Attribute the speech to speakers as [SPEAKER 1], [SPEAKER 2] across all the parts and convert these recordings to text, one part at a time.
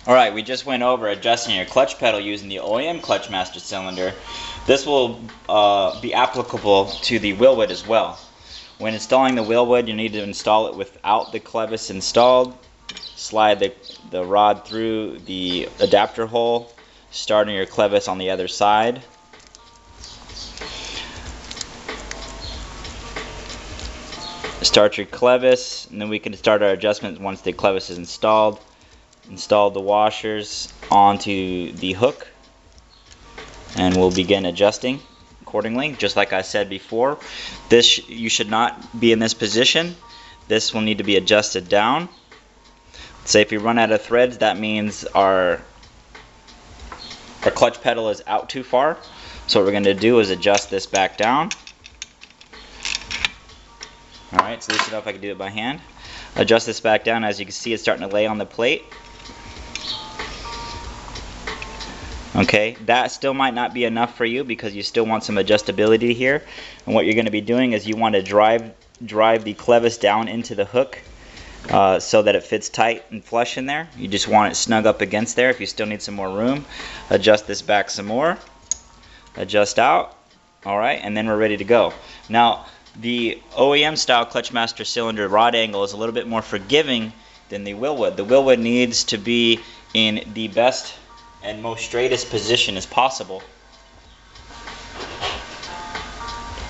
[SPEAKER 1] Alright, we just went over adjusting your clutch pedal using the OEM clutch master cylinder. This will be applicable to the wheelwood as well. When installing the wheelwood, you need to install it without the clevis installed. Slide the rod through the adapter hole, starting your clevis on the other side. Start your clevis, and then we can start our adjustments once the clevis is installed. Install the washers onto the hook, and we'll begin adjusting accordingly. Just like I said before, you should not be in this position. This will need to be adjusted down. Say if you run out of threads, that means our clutch pedal is out too far. So what we're going to do is adjust this back down. Alright, so loosen it up. I can do it by hand. Adjust this back down. As you can see, it's starting to lay on the plate. Okay, that still might not be enough for you because you still want some adjustability here. And what you're going to be doing is you want to drive the clevis down into the hook so that it fits tight and flush in there. You just want it snug up against there. If you still need some more room, adjust this back some more. Adjust out. Alright, and then we're ready to go. Now, the OEM style Clutchmaster cylinder rod angle is a little bit more forgiving than the wheelwood. The wheelwood needs to be in the best and most straightest position as possible.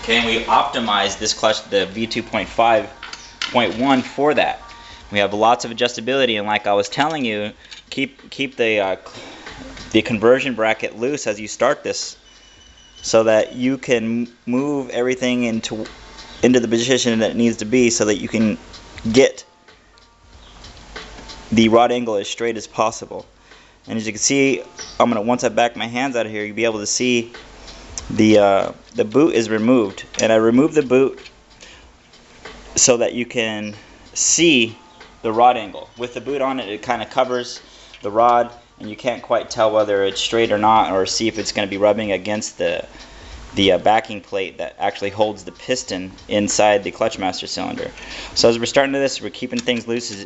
[SPEAKER 1] Okay, and we optimize this clutch, the V2.5.1, for that. We have lots of adjustability, and like I was telling you, keep the conversion bracket loose as you start this, so that you can move everything into the position that it needs to be, so that you can get the rod angle as straight as possible. And as you can see, once I back my hands out of here, you'll be able to see the boot is removed. And I removed the boot so that you can see the rod angle. With the boot on it, it kind of covers the rod, and you can't quite tell whether it's straight or not, or see if it's going to be rubbing against the backing plate that actually holds the piston inside the Clutchmaster cylinder. So as we're starting to this, we're keeping things loose.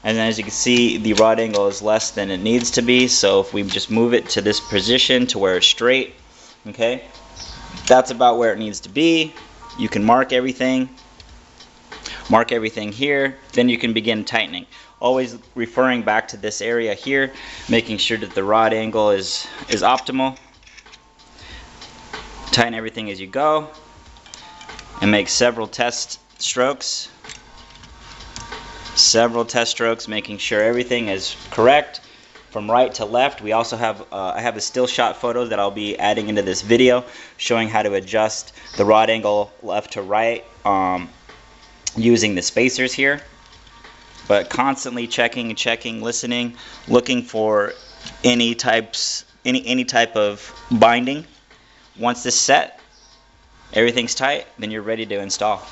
[SPEAKER 1] And as you can see, the rod angle is less than it needs to be, so if we just move it to this position to where it's straight, okay, that's about where it needs to be. You can mark everything here, then you can begin tightening. Always referring back to this area here, making sure that the rod angle is optimal. Tighten everything as you go, and make several test strokes. Making sure everything is correct from right to left. We also have I have a still shot photo that I'll be adding into this video showing how to adjust the rod angle left to right using the spacers here. But constantly checking, listening, looking for any type of binding. Once this is set, everything's tight, then you're ready to install.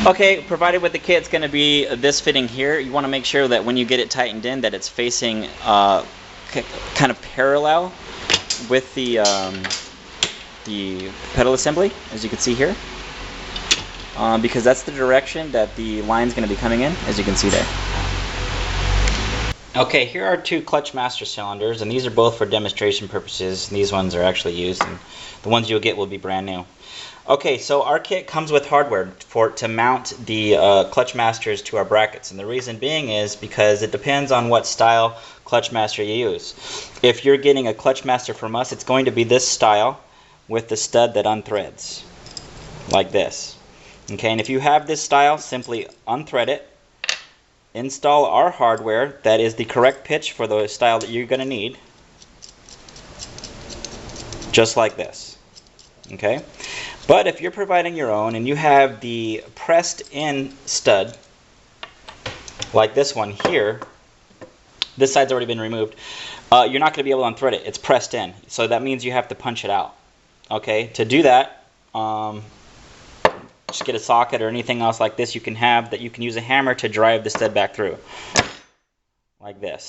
[SPEAKER 1] Okay, provided with the kit, it's going to be this fitting here. You want to make sure that when you get it tightened in, that it's facing kind of parallel with the pedal assembly, as you can see here, because that's the direction that the line's going to be coming in, as you can see there. Okay, here are two Clutchmaster cylinders, and these are both for demonstration purposes. These ones are actually used, and the ones you'll get will be brand new. Okay, so our kit comes with hardware to mount the Clutchmasters to our brackets, and the reason being is because it depends on what style Clutchmaster you use. If you're getting a Clutchmaster from us, it's going to be this style with the stud that unthreads, like this. Okay, and if you have this style, simply unthread it, install our hardware that is the correct pitch for the style that you're going to need, just like this. Okay, but if you're providing your own and you have the pressed in stud like this one here, this side's already been removed, you're not going to be able to unthread it. It's pressed in, so that means you have to punch it out. Okay, to do that, just get a socket or anything else like this you can have that you can use a hammer to drive the stud back through, like this.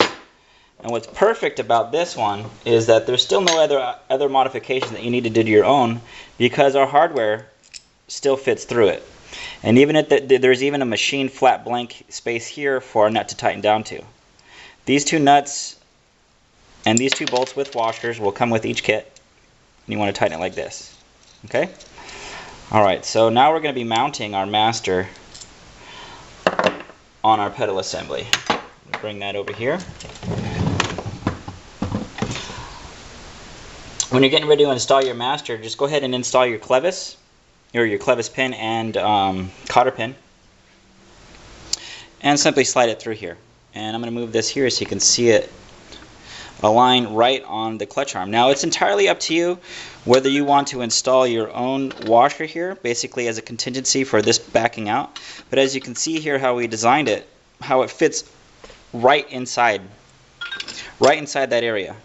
[SPEAKER 1] And what's perfect about this one is that there's still no other modification that you need to do to your own, because our hardware still fits through it. And even at there's even a machine flat blank space here for a nut to tighten down to. These two nuts and these two bolts with washers will come with each kit, and you want to tighten it like this. Okay? Alright, so now we're going to be mounting our master on our pedal assembly. Bring that over here. When you're getting ready to install your master, just go ahead and install your clevis, or your clevis pin and cotter pin, and simply slide it through here. And I'm going to move this here so you can see it align right on the clutch arm. Now it's entirely up to you whether you want to install your own washer here, basically as a contingency for this backing out. But as you can see here how we designed it, how it fits right inside that area.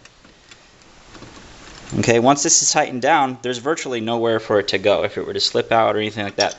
[SPEAKER 1] Okay, once this is tightened down, there's virtually nowhere for it to go if it were to slip out or anything like that.